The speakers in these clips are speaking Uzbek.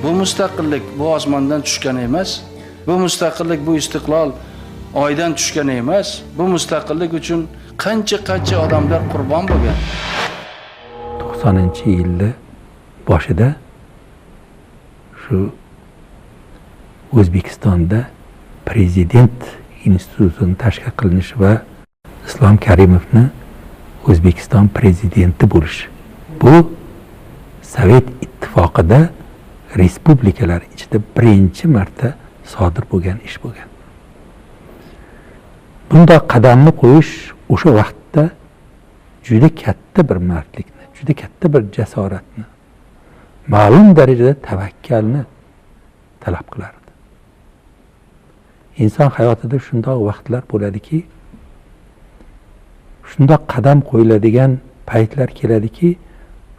Bu mustaqillik bu osmondan tushgan emas. Bu mustaqillik bu istiqlol oydan tushgan emas. Bu mustaqillik uchun qancha odamlar qurbon bo'lgan. 90-yilda boshida shu O'zbekistonda prezident institutini tashkil qilinishi va Islom Karimovni O'zbekiston prezidenti bo'lishi. Bu Sovet ittifoqida respublikalar ichida birinchi marta sodir bo'lgan ish bo'lgan. Bunday qadamni qo'yish o'sha vaqtda juda katta bir mardlikni, juda katta bir jasoratni, ma'lum darajada tavakkalni talab qilardi. Inson hayotida shunday vaqtlar bo'ladiki, shunday qadam qo'yiladigan paytlar keladiki,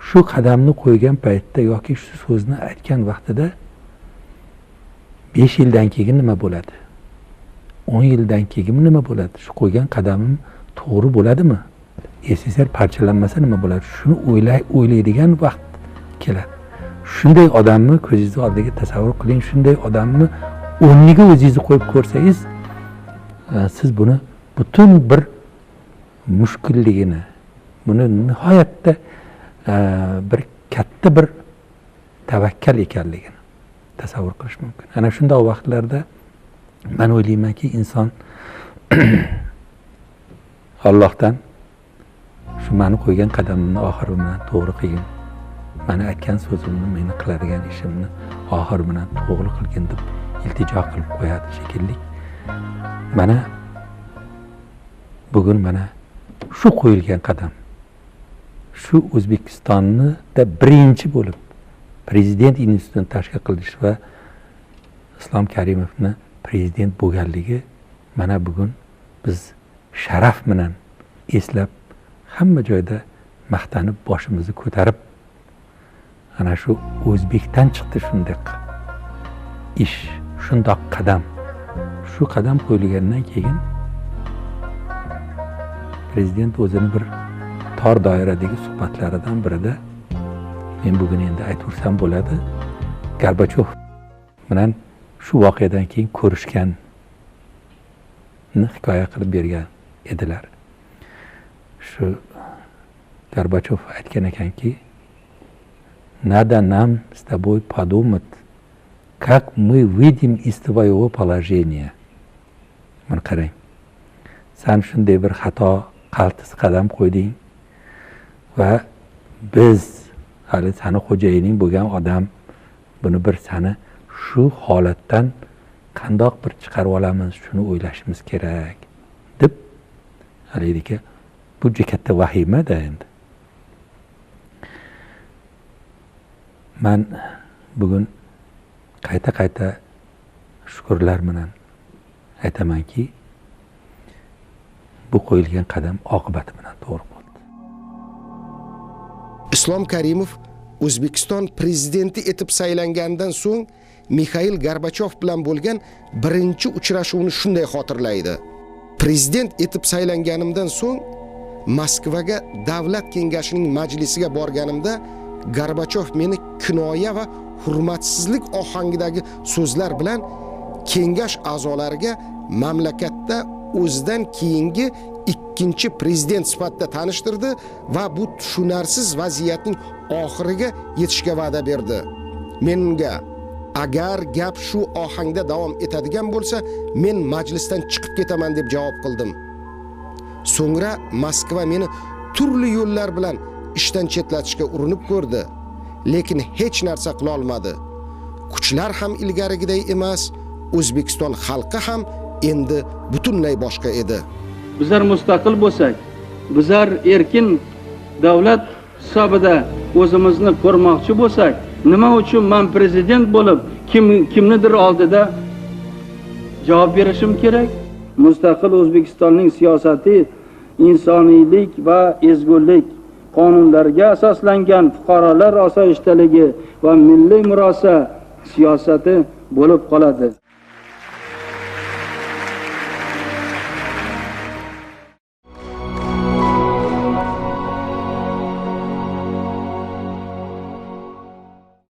shu qadamni qo'ygan paytda yoki shu so'zni aytgan vaqtida 5 yildan keyin nima bo'ladi? 10 yildan keyin nima bo'ladi? Shu qo'ygan qadamim to'g'ri bo'ladimi? SSR parchalanmasa nima bo'ladi? Shuni o'ylaydigan vaqt keladi. Shunday odamni ko'zingiz oldiga tasavvur qiling, shunday odamni o'rniga o'zingizni qo'yib ko'rsangiz, siz buni butun bir mushkulligini, buni nihoyatda bir katta bir tavakkal ekanligini tasavvur qilish mumkin. Ana shunday vaqtlarda men o'ylaymanki, inson Allohdan shu meni qo'ygan qadamimni oxiri bilan to'g'ri qilgin, meni aytgan so'zimni, meni qiladigan ishimni oxiri bilan to'g'ri qilgin deb iltijo qilib qo'yadi shekilli. Mana bugun mana shu qo'yilgan qadam, shu O'zbekistonni birinchi bo'lib prezident institutini tashkil qilish va Islom Karimovni prezident bo'lganligi mana bugun biz sharaf bilan eslab, hamma joyda maqtanib, boshimizni ko'tarib, ana shu O'zbekdan chiqdi shunday ish, shunday qadam. Shu qadam qo'yilgandan keyin prezident o'zini bir tor doiradagi suhbatlaridan birida, men bugun endi aytaversam bo'ladi, Gorbachov bilan shu voqeadan keyin ko'rishganni hikoya qilib bergan edilar. Shu Gorbachov aytgan ekanki, надо нам с тобой подумать, как мы выйдем из твоего положения. Mana qarang, sen shunday bir xato, qaltis qadam qo'yding va biz hali seni xo'jayining bo'lgan odam buni bir seni shu holatdan qandoq bir chiqarib olamiz, shuni o'ylashimiz kerak deb haligi bu juda katta vahimada endi. Men bugun qayta shukrlar bilan aytamanki, bu qo'yilgan qadam oqibati bilan to'g'ri bo'ldi. Islom Karimov O'zbekiston prezidenti etib saylangandan so'ng Mikhail Gorbachov bilan bo'lgan birinchi uchrashuvni shunday xotirlaydi. Prezident etib saylanganimdan so'ng Moskvaga davlat kengashining majlisiga borganimda Gorbachov meni kinoya va hurmatsizlik ohangidagi so'zlar bilan kengash a'zolariga mamlakatda o'zidan keyingi ikkinchi prezident sifatida tanishtirdi va bu tushunarsiz vaziyatning oxiriga yetishga va'da berdi. Menga agar gap shu ohangda davom etadigan bo'lsa, men majlisdan chiqib ketaman deb javob qildim. So'ngra Moskva meni turli yo'llar bilan ishdan chetlatishga urinib ko'rdi, lekin hech narsa qila olmadi. Kuchlar ham ilgarigiday emas, O'zbekiston xalqi ham endi butunlay boshqa edi. Bizlar mustaqil bo'lsak, bizlar erkin davlat hisobida o'zimizni ko'rmoqchi bo'lsak, nima uchun men prezident bo'lib, kimnidir oldida javob berishim kerak? Mustaqil O'zbekistonning siyosati insoniylik va ezgulik, qonunlarga asoslangan fuqarolar osoyishtaligi va milliy murosa siyosati bo'lib qoladi.